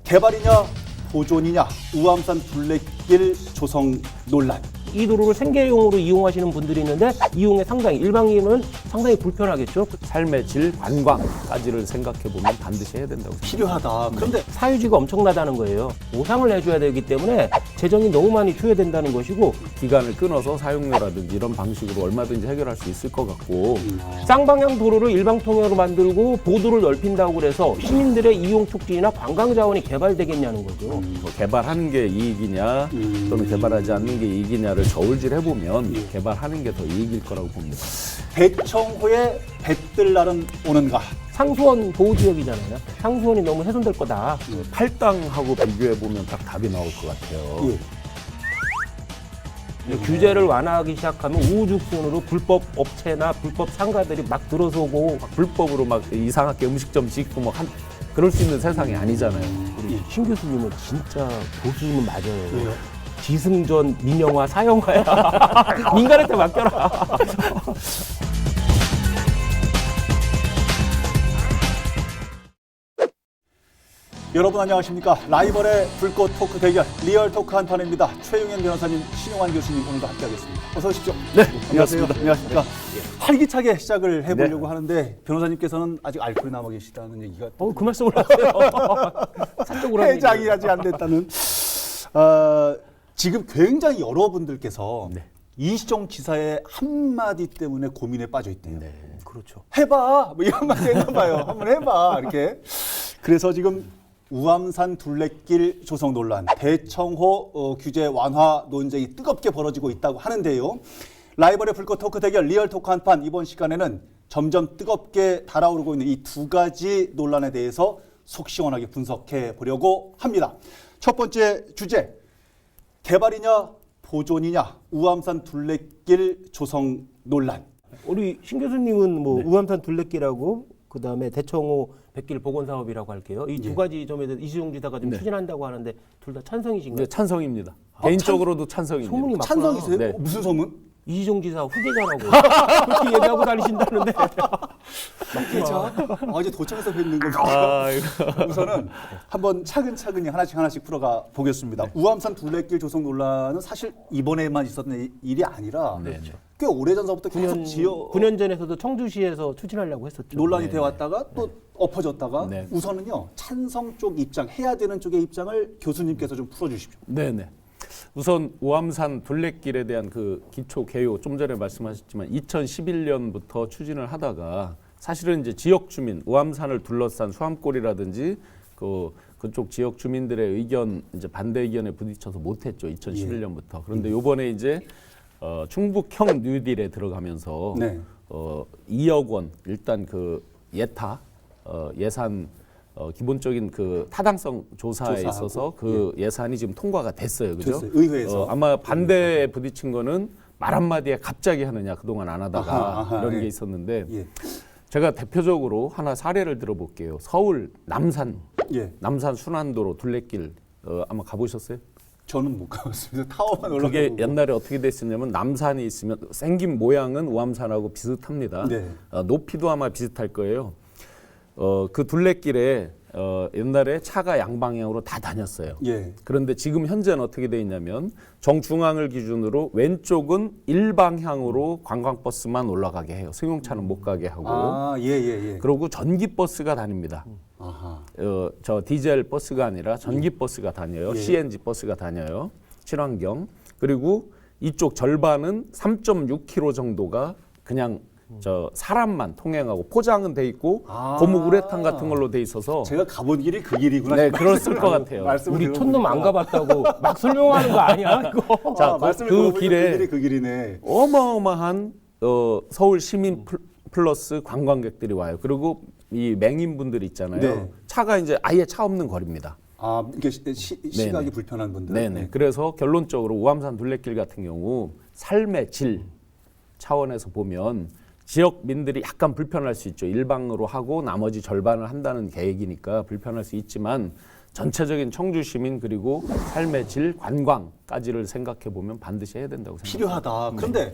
개발이냐 보존이냐 우암산 둘레길 조성 논란. 이 도로를 생계용으로 이용하시는 분들이 있는데 이용에 상당히 일반인은 상당히 불편하겠죠. 삶의 질, 관광까지를 생각해보면 반드시 해야 된다고 생각합니다. 필요하다. 그런데 사유지가 엄청나다는 거예요. 보상을 해줘야 되기 때문에 재정이 너무 많이 투여된다는 것이고, 기간을 끊어서 사용료라든지 이런 방식으로 얼마든지 해결할 수 있을 것 같고, 쌍방향 도로를 일방통행으로 만들고 보도를 넓힌다고 그래서 시민들의 이용 촉진이나 관광 자원이 개발되겠냐는 거죠. 뭐 개발하는 게 이익이냐 또는 개발하지 않는 게 이익이냐를 저울질 해보면 개발하는 게 더 이익일 거라고 봅니다. 대청호에 뱃들 날은 오는가. 상수원 보호지역이잖아요. 상수원이 너무 훼손될 거다. 팔당하고 비교해보면 딱 답이 나올 것 같아요. 예. 규제를 완화하기 시작하면 우후죽순으로 불법 업체나 불법 상가들이 막 들어서고 막 불법으로 막 이상하게 음식점 짓고 막 그럴 수 있는 세상이 아니잖아요. 우리 신 교수님은 진짜 교수님은 맞아요. 왜요? 기승전 민영화 사형화야. 민간한테 맡겨라. 여러분 안녕하십니까. 라이벌의 불꽃 토크 대결 리얼 토크 한판입니다. 최용현 변호사님, 신용환 교수님 오늘도 함께하겠습니다. 어서 오십시오. 네, 안녕하세요. 반갑습니다. 안녕하십니까. 활기차게 시작을 해보려고 하는데 변호사님께서는 아직 알코올이 남아 계시다는 얘기가 그 말씀을 하세요. 사적으로 하는 해장이 얘기예요. 아직 안 됐다는. 지금 굉장히 여러분들께서 이시정 지사의 한마디 때문에 고민에 빠져 있대요. 그렇죠. 해봐 뭐 이런 말이 했나 봐요. 한번 해봐 이렇게. 그래서 지금 우암산 둘레길 조성 논란, 대청호 규제 완화 논쟁이 뜨겁게 벌어지고 있다고 하는데요. 라이벌의 불꽃 토크 대결 리얼 토크 한판, 이번 시간에는 점점 뜨겁게 달아오르고 있는 이 두 가지 논란에 대해서 속 시원하게 분석해 보려고 합니다. 첫 번째 주제, 개발이냐 보존이냐 우암산 둘레길 조성 논란. 우리 신 교수님은 뭐 우암산 둘레길하고 그다음에 대청호 백길 복원 사업이라고 할게요. 이 두 가지 점에 대해서 이시정 지사가 좀 추진한다고 하는데 둘 다 찬성이신가요? 네, 찬성입니다. 개인적으로도 찬성입니다. 소문이 많구나. 찬성이세요? 네. 무슨 소문? 이시정 지사 후계자라고 그렇게 얘기하고 다니신다는데. 맞죠? 어제 도청에서 뵙는 겁니다. 아이고. 우선은 한번 차근차근히 하나씩 풀어가 보겠습니다. 우암산 둘레길 조성 논란은 사실 이번에만 있었던 일이 아니라 꽤 오래전서부터 계속 9년 전에서도 청주시에서 추진하려고 했었죠. 논란이 되어 왔다가 또 엎어졌다가 네. 우선은요 찬성 쪽 입장, 해야 되는 쪽의 입장을 교수님께서 좀 풀어주십시오. 네네. 우선 우암산 둘레길에 대한 그 기초 개요, 좀 전에 말씀하셨지만 2011년부터 추진을 하다가 사실은 이제 지역 주민, 우암산을 둘러싼 수암골이라든지 그쪽 지역 주민들의 의견, 이제 반대 의견에 부딪혀서 못했죠. 2011년부터. 그런데 요번에 이제 충북형 뉴딜에 들어가면서 네. 2억 원 일단 그 예산 기본적인 그 타당성 조사에 조사하고, 있어서 그 예산이 지금 통과가 됐어요. 그죠? 됐어요. 의회에서. 아마 반대에 부딪힌 거는 말 한마디에 갑자기 하느냐, 그동안 안 하다가 아하, 이런 예. 게 있었는데 예. 제가 대표적으로 하나 사례를 들어볼게요. 서울 남산 예. 순환도로 둘레길 아마 가보셨어요? 저는 못 가봤습니다. 타워만 올라가고. 그게 옛날에 어떻게 됐었냐면 남산이 있으면 생긴 모양은 우암산하고 비슷합니다. 네. 높이도 아마 비슷할 거예요. 그 둘레길에 옛날에 차가 양방향으로 다 다녔어요. 예. 그런데 지금 현재는 어떻게 돼 있냐면 정중앙을 기준으로 왼쪽은 일방향으로 관광버스만 올라가게 해요. 승용차는 못 가게 하고. 예. 그리고 전기버스가 다닙니다. 아하. 저 디젤 버스가 아니라 전기버스가 다녀요. 예. CNG 버스가 다녀요. 친환경. 그리고 이쪽 절반은 3.6km 정도가 그냥 저 사람만 통행하고 포장은 돼 있고 고무 우레탄 같은 걸로 돼 있어서 제가 가본 길이 그 길이구나. 네, 그랬을 것 같아요. 우리 촌놈 안 가봤다고 막 설명하는 거 아니야? 이거. 자, 말씀을 그 들어보니까 길에 그 길이 그 길이네. 어마어마한 서울 시민 플러스 관광객들이 와요. 그리고 이 맹인분들 있잖아요. 네. 차가 이제 아예 차 없는 거리입니다. 이게 시각이 불편한 분들. 네네. 그래서 결론적으로 우암산 둘레길 같은 경우 삶의 질 차원에서 보면 지역민들이 약간 불편할 수 있죠. 일방으로 하고 나머지 절반을 한다는 계획이니까 불편할 수 있지만 전체적인 청주 시민 그리고 삶의 질, 관광까지를 생각해 보면 반드시 해야 된다고 생각합니다. 필요하다. 그런데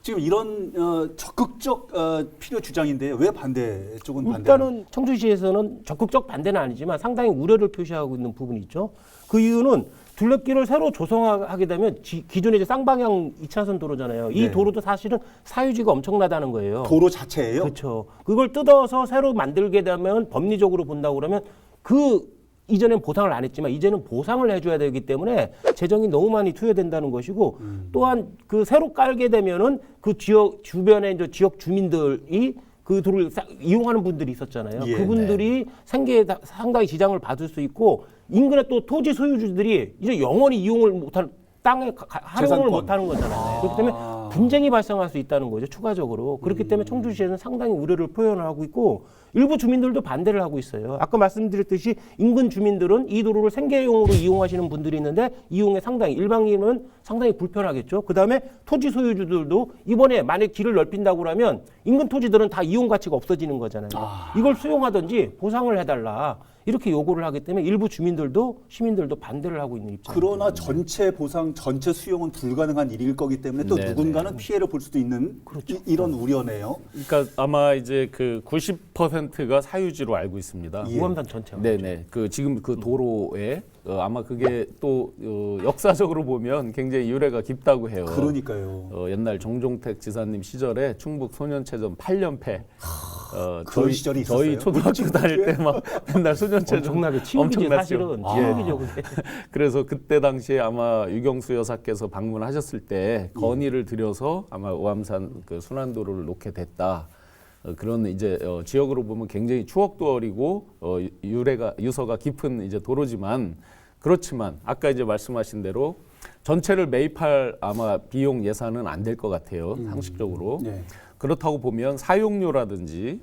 지금 이런 적극적 필요 주장인데 왜 반대 쪽은 반대? 일단은 청주시에서는 적극적 반대는 아니지만 상당히 우려를 표시하고 있는 부분이 있죠. 그 이유는 둘레길을 새로 조성하게 되면 기존에 이제 쌍방향 2차선 도로잖아요. 이 네. 도로도 사실은 사유지가 엄청나다는 거예요. 도로 자체예요? 그렇죠. 그걸 뜯어서 새로 만들게 되면 법리적으로 본다고 그러면 그 이전엔 보상을 안 했지만 이제는 보상을 해줘야 되기 때문에 재정이 너무 많이 투여된다는 것이고 또한 그 새로 깔게 되면은 그 지역 주변에 이제 지역 주민들이 그 도로를 이용하는 분들이 있었잖아요. 예, 그분들이 생계에 상당히 지장을 받을 수 있고 인근의 또 토지 소유주들이 이제 영원히 이용을 못할 땅에 활용을 재산권. 못하는 거잖아요. 그렇기 때문에 분쟁이 발생할 수 있다는 거죠. 추가적으로. 그렇기 때문에 청주시에는 상당히 우려를 표현하고 있고 일부 주민들도 반대를 하고 있어요. 아까 말씀드렸듯이 인근 주민들은 이 도로를 생계용으로 이용하시는 분들이 있는데 이용에 상당히 일반인은 상당히 불편하겠죠. 그다음에 토지 소유주들도 이번에 만약 길을 넓힌다고 그러면 인근 토지들은 다 이용 가치가 없어지는 거잖아요. 이걸 수용하든지 보상을 해달라. 이렇게 요구를 하기 때문에 일부 주민들도 시민들도 반대를 하고 있는 입장입니다. 그러나 전체 보상, 전체 수용은 불가능한 일일 거기 때문에 또 네네. 누군가는 피해를 볼 수도 있는 그렇죠. 이런 우려네요. 그러니까 아마 이제 그 90%가 사유지로 알고 있습니다. 예. 우암산 전체가. 네네. 그 지금 그 도로에 아마 그게 또 역사적으로 보면 굉장히 유래가 깊다고 해요. 그러니까요. 옛날 정종택 지사님 시절에 충북 소년체전 8연패. 그런 시절이 저희 있었어요? 초등학교 다닐 때 막 맨날 소년체전 엄청나게 치욕이지 엄청났죠. 사실은. 예. 치욕이죠. 그게. 그래서 그때 당시에 아마 유경수 여사께서 방문하셨을 때 건의를 드려서 아마 오암산 그 순환도로를 놓게 됐다. 그런 이제 지역으로 보면 굉장히 추억도 어리고 유서가 깊은 이제 도로지만 그렇지만 아까 이제 말씀하신 대로 전체를 매입할 아마 비용 예산은 안 될 것 같아요. 상식적으로. 네. 그렇다고 보면 사용료라든지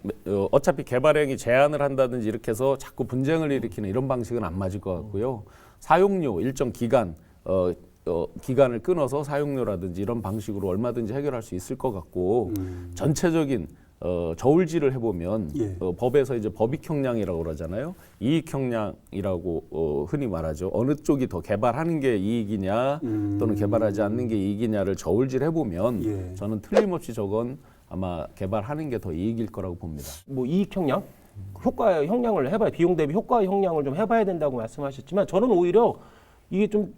어차피 개발행위 제한을 한다든지 이렇게 해서 자꾸 분쟁을 일으키는 이런 방식은 안 맞을 것 같고요. 사용료 일정 기간 기간을 끊어서 사용료라든지 이런 방식으로 얼마든지 해결할 수 있을 것 같고 전체적인 저울질을 해보면 예. 법에서 이제 법익 형량이라고 그러잖아요. 이익 형량이라고 흔히 말하죠. 어느 쪽이 더 개발하는 게 이익이냐 또는 개발하지 않는 게 이익이냐를 저울질 해보면 예. 저는 틀림없이 저건 아마 개발하는 게 더 이익일 거라고 봅니다. 뭐 이익 형량, 효과 형량을 해봐야 비용 대비 효과 형량을 좀 해봐야 된다고 말씀하셨지만 저는 오히려 이게 좀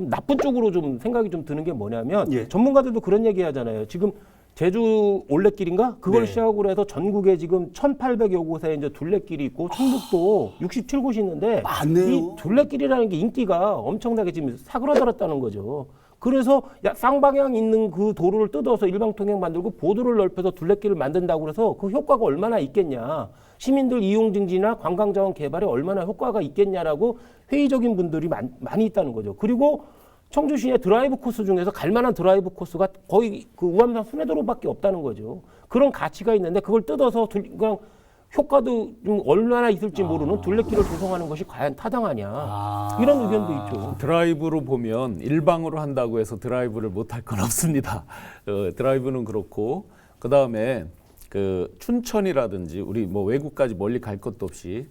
나쁜 쪽으로 좀 생각이 좀 드는 게 뭐냐면 예. 전문가들도 그런 얘기하잖아요. 지금 제주 올레길인가 그걸 네. 시작으로 해서 전국에 지금 1,800여 곳에 이제 둘레길이 있고 충북도 67곳이 있는데 많네요. 이 둘레길이라는 게 인기가 엄청나게 지금 사그라들었다는 거죠. 그래서 쌍방향 있는 그 도로를 뜯어서 일방통행 만들고 보도를 넓혀서 둘레길을 만든다고 그래서 그 효과가 얼마나 있겠냐. 시민들 이용 증진이나 관광자원 개발에 얼마나 효과가 있겠냐라고 회의적인 분들이 많이 있다는 거죠. 그리고 청주시의 드라이브 코스 중에서 갈만한 드라이브 코스가 거의 그 우암산 순회도로밖에 없다는 거죠. 그런 가치가 있는데 그걸 뜯어서 그냥 효과도 좀 얼마나 있을지 모르는 둘레길을 조성하는 것이 과연 타당하냐. 이런 의견도 있죠. 드라이브로 보면 일방으로 한다고 해서 드라이브를 못할 건 없습니다. 드라이브는 그렇고 그 다음에 그 춘천이라든지 우리 뭐 외국까지 멀리 갈 것도 없이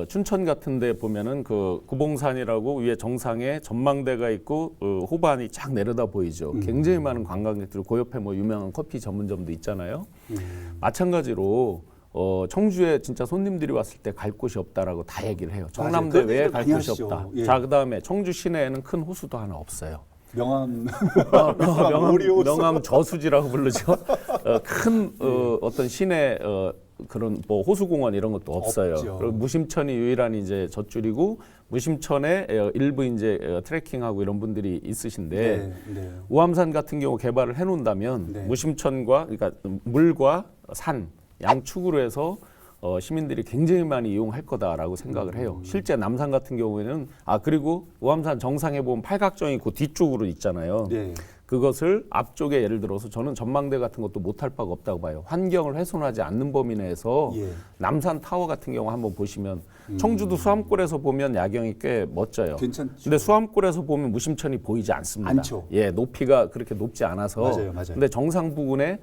춘천 같은데 보면은 그 구봉산이라고 위에 정상에 전망대가 있고 호반이 쫙 내려다 보이죠. 굉장히 많은 관광객들 그 옆에 뭐 유명한 커피 전문점도 있잖아요. 마찬가지로 청주에 진짜 손님들이 왔을 때 갈 곳이 없다라고 다 얘기를 해요. 청남대 그런 외에 얘기들 갈 많이 곳이 하시죠. 없다. 예. 자, 그다음에 청주 시내에는 큰 호수도 하나 없어요. 오리오스. 명함 저수지라고 부르죠. 큰 어떤 시내 그런 뭐 호수공원 이런 것도 없어요. 없죠. 그리고 무심천이 유일한 이제 젖줄이고 무심천에 일부 이제 트레킹하고 이런 분들이 있으신데 네. 우암산 같은 경우 개발을 해놓는다면 네. 무심천과 그러니까 물과 산 양축으로 해서 시민들이 굉장히 많이 이용할 거다라고 생각을 해요. 실제 남산 같은 경우에는 그리고 우암산 정상에 보면 팔각정이 그 뒤쪽으로 있잖아요. 네. 그것을 앞쪽에 예를 들어서 저는 전망대 같은 것도 못할 바가 없다고 봐요. 환경을 훼손하지 않는 범위 내에서 예. 남산 타워 같은 경우 한번 보시면 청주도 수암골에서 보면 야경이 꽤 멋져요. 괜찮죠. 근데 수암골에서 보면 무심천이 보이지 않습니다. 않죠. 예, 높이가 그렇게 높지 않아서. 맞아요. 근데 정상 부근에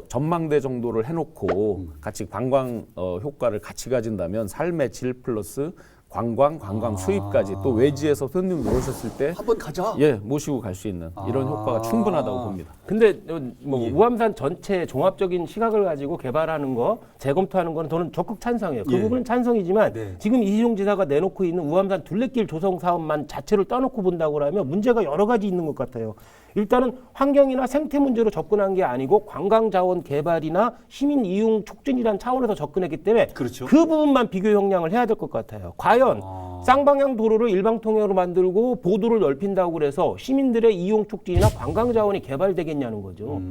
전망대 정도를 해놓고 같이 관광 효과를 같이 가진다면 삶의 질 플러스 관광 수입까지 또 외지에서 손님 오셨을 때 한번 가자. 예, 모시고 갈 수 있는 이런 효과가 충분하다고 봅니다. 근데 뭐 우암산 전체 종합적인 시각을 가지고 개발하는 거, 재검토하는 거는 저는 적극 찬성해요. 그 예. 부분은 찬성이지만 네. 지금 이시종 지사가 내놓고 있는 우암산 둘레길 조성 사업만 자체를 떠놓고 본다고 하면 문제가 여러 가지 있는 것 같아요. 일단은 환경이나 생태 문제로 접근한 게 아니고 관광 자원 개발이나 시민 이용 촉진이라는 차원에서 접근했기 때문에 그렇죠. 그 부분만 비교 형량을 해야 될 것 같아요. 과연 쌍방향 도로를 일방통행으로 만들고 보도를 넓힌다고 그래서 시민들의 이용 촉진이나 관광 자원이 개발되겠냐는 거죠.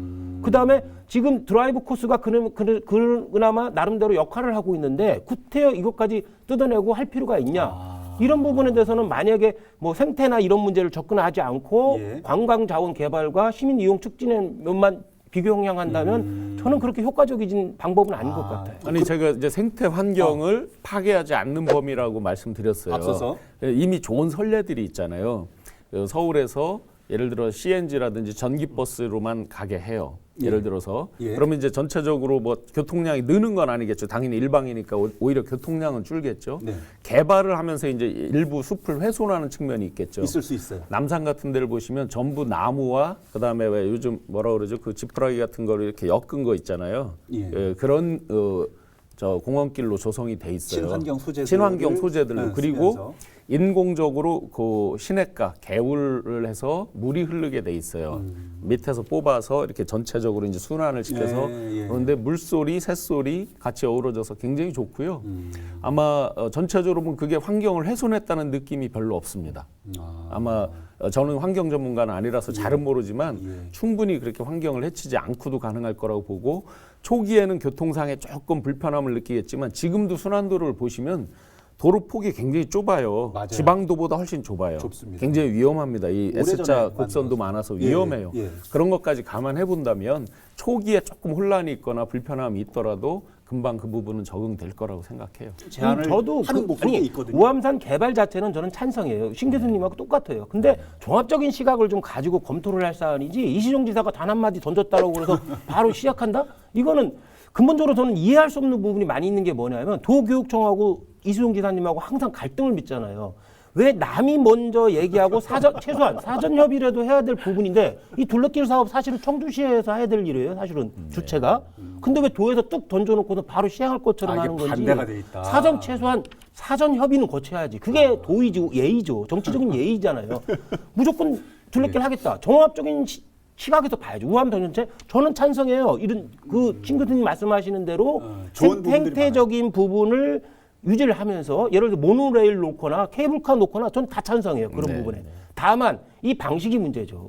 그다음에 지금 드라이브 코스가 그나마 나름대로 역할을 하고 있는데 구태여 이것까지 뜯어내고 할 필요가 있냐. 이런 부분에 대해서는 만약에 뭐 생태나 이런 문제를 접근하지 않고 예. 관광 자원 개발과 시민 이용 촉진의 면만 비교 형량한다면 저는 그렇게 효과적인 방법은 아닌 것 같아요. 아니 제가 이제 생태 환경을 파괴하지 않는 범위라고 말씀드렸어요. 앞서서. 이미 좋은 선례들이 있잖아요. 서울에서 예를 들어 CNG라든지 전기버스로만 가게 해요. 예를 들어서 예. 그러면 이제 전체적으로 뭐 교통량이 느는 건 아니겠죠. 당연히 일방이니까 오히려 교통량은 줄겠죠. 네. 개발을 하면서 이제 일부 숲을 훼손하는 측면이 있겠죠. 있을 수 있어요. 남산 같은 데를 보시면 전부 나무와 그다음에 왜 요즘 뭐라 그러죠? 그 지푸라기 같은 거를 이렇게 엮은 거 있잖아요. 예. 그런 저 공원길로 조성이 돼 있어요. 친환경 소재들로 네, 그리고 쓰면서. 인공적으로 그 시냇가 개울을 해서 물이 흐르게 돼 있어요. 밑에서 뽑아서 이렇게 전체적으로 이제 순환을 시켜서 예. 그런데 물소리, 새소리 같이 어우러져서 굉장히 좋고요. 아마 전체적으로 보면 그게 환경을 훼손했다는 느낌이 별로 없습니다. 아마 저는 환경 전문가는 아니라서 잘은 모르지만 충분히 그렇게 환경을 해치지 않고도 가능할 거라고 보고 초기에는 교통상에 조금 불편함을 느끼겠지만 지금도 순환도로를 보시면 도로 폭이 굉장히 좁아요. 맞아요. 지방도보다 훨씬 좁아요. 좁습니다. 굉장히 위험합니다. 이 오래전에 S자 곡선도 많아서 위험해요. 예. 그런 것까지 감안해 본다면 초기에 조금 혼란이 있거나 불편함이 있더라도 금방 그 부분은 적응될 거라고 생각해요. 제안을 저도 하는 목소리가 아니, 있거든요. 우암산 개발 자체는 저는 찬성이에요. 신 교수님하고 똑같아요. 근데 종합적인 시각을 좀 가지고 검토를 할 사안이지 이시종 지사가 단 한마디 던졌다고 그래서 바로 시작한다? 이거는 근본적으로 저는 이해할 수 없는 부분이 많이 있는 게 뭐냐면 도교육청하고 이시종 지사님하고 항상 갈등을 빚잖아요. 왜 남이 먼저 얘기하고 최소한 사전 협의라도 해야 될 부분인데 이 둘레길 사업 사실은 청주시에서 해야 될 일이에요. 사실은 주체가. 근데 왜 도에서 뚝 던져놓고서 바로 시행할 것처럼 하는 이게 건지. 반대가 돼 있다. 최소한 사전 협의는 거쳐야지. 그게 도의죠, 예의죠. 정치적인 예의잖아요. 무조건 둘레길 하겠다. 종합적인 시각에서 봐야죠. 우암 전체 저는 찬성해요. 이런 그 신 교수님 말씀하시는 대로 좋은 부분들이 생태적인 부분을 유지를 하면서 예를 들어 모노레일 놓거나 케이블카 놓거나 전 다 찬성해요. 그런 부분에. 다만 이 방식이 문제죠.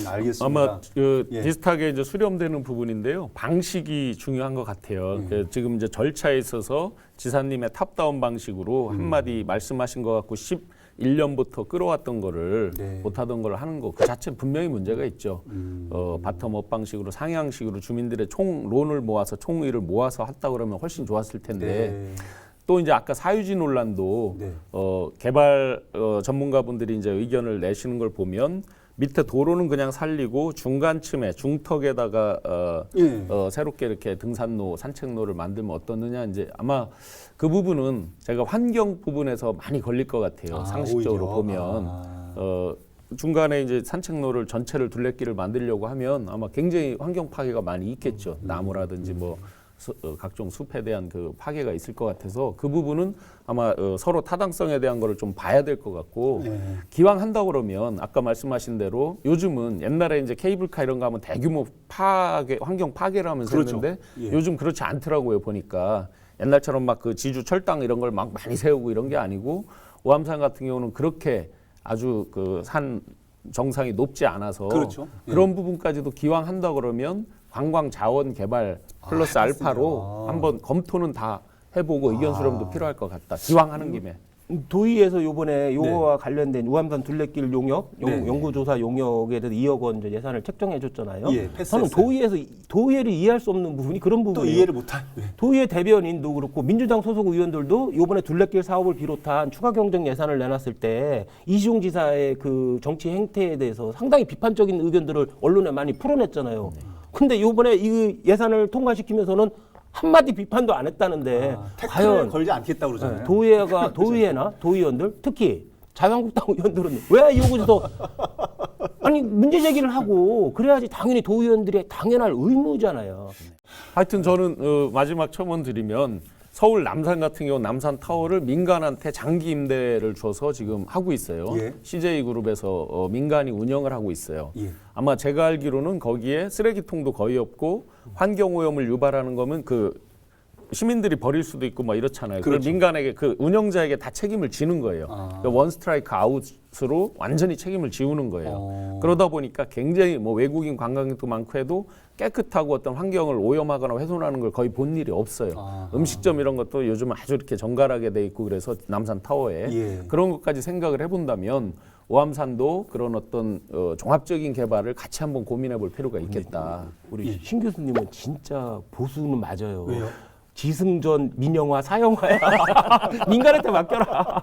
알겠습니다. 아마 그 예. 비슷하게 이제 수렴되는 부분인데요. 방식이 중요한 것 같아요. 지금 이제 절차에 있어서 지사님의 탑다운 방식으로 한마디 말씀하신 것 같고 11년부터 끌어왔던 거를 네. 못하던 걸 하는 거 그 자체 분명히 문제가 있죠. 바텀업 방식으로 상향식으로 주민들의 총론을 모아서 총의를 모아서 했다 그러면 훨씬 좋았을 텐데 네. 또 이제 아까 사유지 논란도 네. 개발 전문가분들이 이제 의견을 내시는 걸 보면 밑에 도로는 그냥 살리고 중간쯤에 중턱에다가 새롭게 이렇게 등산로, 산책로를 만들면 어떻느냐 이제 아마 그 부분은 제가 환경 부분에서 많이 걸릴 것 같아요. 상식적으로 오히려. 보면 중간에 이제 산책로를 전체를 둘레길을 만들려고 하면 아마 굉장히 환경 파괴가 많이 있겠죠. 나무라든지 뭐 각종 숲에 대한 그 파괴가 있을 것 같아서 그 부분은 아마 서로 타당성에 대한 거를 좀 봐야 될 것 같고 기왕 한다 그러면 아까 말씀하신 대로 요즘은 옛날에 이제 케이블카 이런 거 하면 대규모 파괴, 환경 파괴를 하면서 그렇죠. 했는데 예. 요즘 그렇지 않더라고요 보니까 옛날처럼 막 그 지주 철당 이런 걸 막 많이 세우고 이런 게 아니고 오암산 같은 경우는 그렇게 아주 그 산 정상이 높지 않아서 그렇죠. 그런 부분까지도 기왕 한다 그러면 관광 자원 개발 플러스 알파로 한번 검토는 다 해보고 의견 수렴도 필요할 것 같다. 기왕 하는 김에. 도의에서 요번에 요거와 관련된 우암산 둘레길 용역, 네. 연구조사 용역에 대해서 2억 원 이제 예산을 책정해 줬잖아요. 예, 패스했어요. 저는 도의를 이해할 수 없는 부분이 그런 또 부분이에요. 이해를 못한. 도의회 대변인도 그렇고 민주당 소속 의원들도 요번에 둘레길 사업을 비롯한 추가 경정 예산을 내놨을 때 이시종 지사의 그 정치 행태에 대해서 상당히 비판적인 의견들을 언론에 많이 풀어냈잖아요. 근데 요번에 이 예산을 통과시키면서는 한마디 비판도 안 했다는데 태클을 과연 걸지 않겠다 그러잖아요. 도의회나 도의원들 특히 자유한국당 의원들은 왜 이곳에서 아니 문제 제기를 하고 그래야지 당연히 도의원들의 당연할 의무잖아요. 하여튼 저는 마지막 첨언 드리면 서울 남산 같은 경우 남산 타워를 민간한테 장기 임대를 줘서 지금 하고 있어요. 예. CJ그룹에서 민간이 운영을 하고 있어요. 예. 아마 제가 알기로는 거기에 쓰레기통도 거의 없고 환경오염을 유발하는 거면 그 시민들이 버릴 수도 있고 막 이렇잖아요. 그걸 그렇죠. 민간에게 그 운영자에게 다 책임을 지는 거예요. 그러니까 원 스트라이크 아웃으로 완전히 책임을 지우는 거예요. 그러다 보니까 굉장히 뭐 외국인 관광객도 많고 해도 깨끗하고 어떤 환경을 오염하거나 훼손하는 걸 거의 본 일이 없어요. 음식점 이런 것도 요즘 아주 이렇게 정갈하게 돼 있고 그래서 남산 타워에 예. 그런 것까지 생각을 해본다면 오암산도 그런 어떤 종합적인 개발을 같이 한번 고민해 볼 필요가 있겠다. 우리 신 교수님은 진짜 보수는 맞아요. 왜요? 기승전 민영화 사형화야. 민간한테 맡겨라.